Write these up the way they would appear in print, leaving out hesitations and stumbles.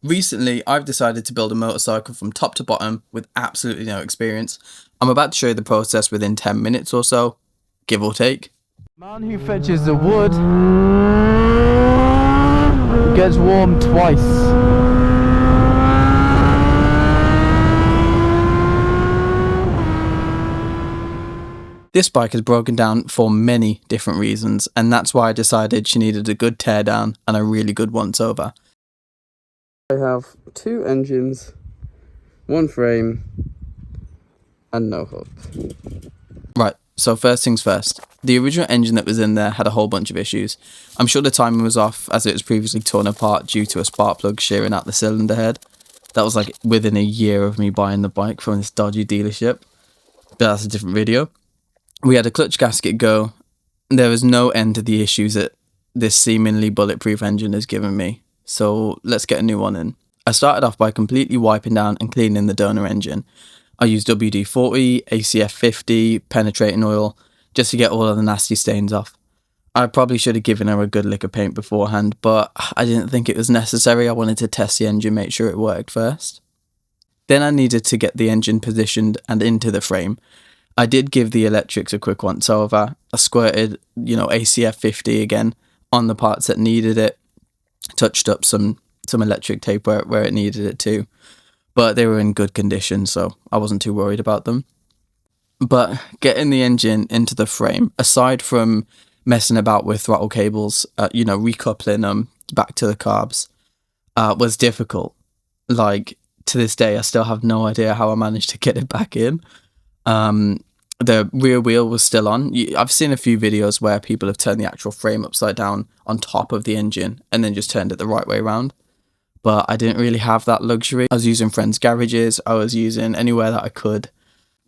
Recently, I've decided to build a motorcycle from top to bottom with absolutely no experience. I'm about to show you the process within 10 minutes or so, give or take. Man who fetches the wood gets warm twice. This bike is broken down for many different reasons, and that's why I decided she needed a good teardown and a really good once over. I have 2 engines, 1 frame, and no hub. Right, so first things first. The original engine that was in there had a whole bunch of issues. I'm sure the timing was off as it was previously torn apart due to a spark plug shearing out the cylinder head. That was like within a year of me buying the bike from this dodgy dealership. But that's a different video. We had a clutch gasket go. There was no end to the issues that this seemingly bulletproof engine has given me. So let's get a new one in. I started off by completely wiping down and cleaning the donor engine. I used WD-40, ACF50, penetrating oil, just to get all of the nasty stains off. I probably should have given her a good lick of paint beforehand, but I didn't think it was necessary. I wanted to test the engine, make sure it worked first. Then I needed to get the engine positioned and into the frame. I did give the electrics a quick once over. I squirted, ACF 50 again on the parts that needed it. Touched up some electric tape where it needed it too. But they were in good condition, so I wasn't too worried about them. But getting the engine into the frame, aside from messing about with throttle cables, recoupling them back to the carbs, was difficult. Like, to this day, I still have no idea how I managed to get it back in. The rear wheel was still on. I've seen a few videos where people have turned the actual frame upside down on top of the engine and then just turned it the right way around. But I didn't really have that luxury. I was using friends' garages. I was using anywhere that I could,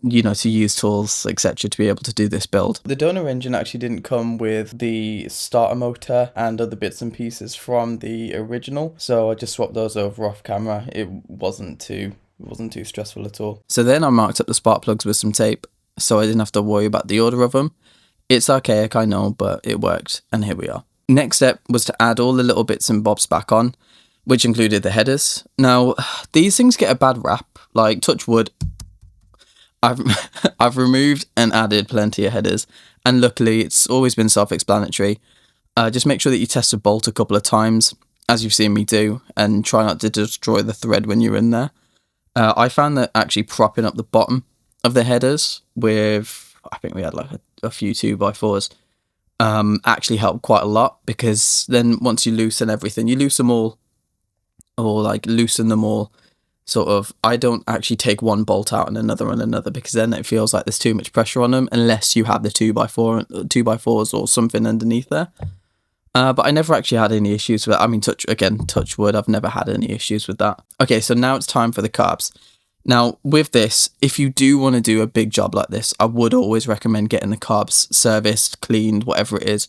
to use tools, etc., to be able to do this build. The donor engine actually didn't come with the starter motor and other bits and pieces from the original, so I just swapped those over off camera. It wasn't too stressful at all. So then I marked up the spark plugs with some tape, so I didn't have to worry about the order of them. It's archaic, I know, but it worked, and here we are. Next step was to add all the little bits and bobs back on, which included the headers. Now, these things get a bad rap, like touch wood. I've removed and added plenty of headers, and luckily it's always been self-explanatory. Just make sure that you test a bolt a couple of times, as you've seen me do, and try not to destroy the thread when you're in there. I found that actually propping up the bottom of the headers with, I think we had like a few 2x4s, actually helped quite a lot, because then once you loosen everything, you loosen them all, or like loosen them all, sort of. I don't actually take one bolt out and another, because then it feels like there's too much pressure on them, unless you have the 2x4s or something underneath there. But I never actually had any issues with that. I mean, touch wood, I've never had any issues with that. Okay, so now it's time for the carbs. Now, with this, if you do want to do a big job like this, I would always recommend getting the carbs serviced, cleaned, whatever it is.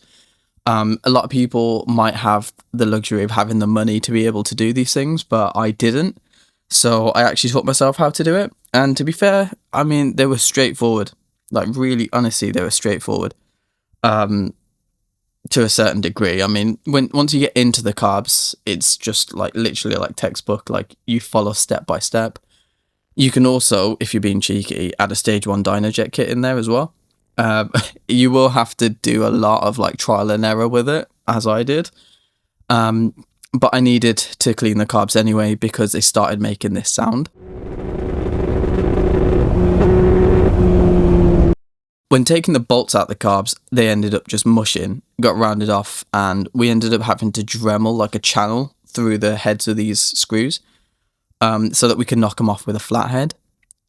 A lot of people might have the luxury of having the money to be able to do these things, but I didn't. So I actually taught myself how to do it. And to be fair, I mean, they were straightforward. Like, really, honestly, they were straightforward. To a certain degree. I mean, once you get into the carbs, it's just like literally like textbook. Like, you follow step by step. You can also, if you're being cheeky, add a stage 1 Dynojet kit in there as well. You will have to do a lot of like trial and error with it, as I did. But I needed to clean the carbs anyway, because they started making this sound. When taking the bolts out the carbs, they ended up just mushing, got rounded off, and we ended up having to Dremel like a channel through the heads of these screws, so that we could knock them off with a flathead.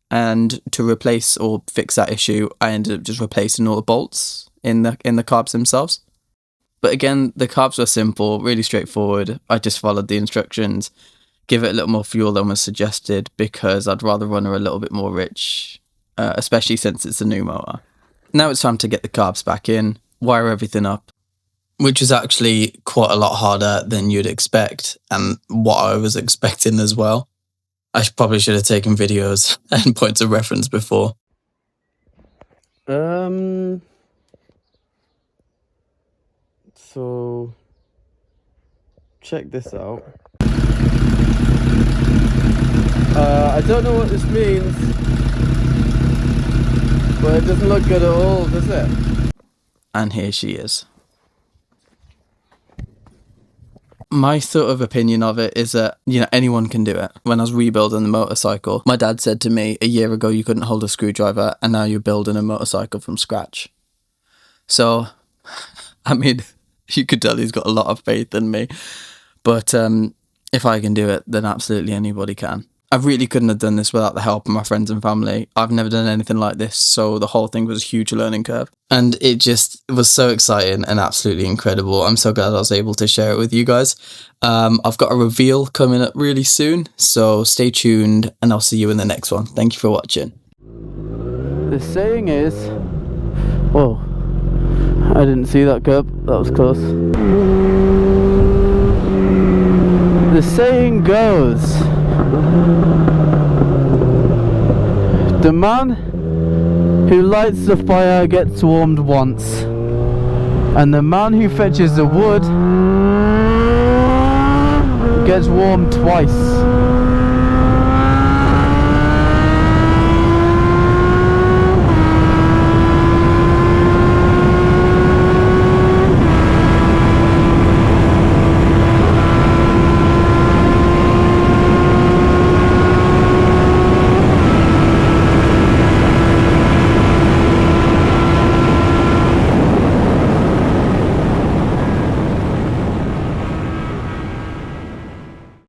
And to replace or fix that issue, I ended up just replacing all the bolts in the carbs themselves. But again, the carbs were simple, really straightforward. I just followed the instructions, give it a little more fuel than was suggested, because I'd rather run her a little bit more rich, especially since it's a new motor. Now it's time to get the carbs back in, wire everything up, which is actually quite a lot harder than you'd expect, and what I was expecting as well. I probably should have taken videos and points of reference before. So check this out. I don't know what this means, but it doesn't look good at all, does it? And here she is. My sort of opinion of it is that, you know, anyone can do it. When I was rebuilding the motorcycle, my dad said to me, a year ago you couldn't hold a screwdriver and now you're building a motorcycle from scratch. So, I mean, you could tell he's got a lot of faith in me. But if I can do it, then absolutely anybody can. I really couldn't have done this without the help of my friends and family. I've never done anything like this, so the whole thing was a huge learning curve. And it just was so exciting and absolutely incredible. I'm so glad I was able to share it with you guys. I've got a reveal coming up really soon, so stay tuned and I'll see you in the next one. Thank you for watching. The saying is... Whoa. I didn't see that curb. That was close. The saying goes... The man who lights the fire gets warmed once, and the man who fetches the wood gets warmed twice.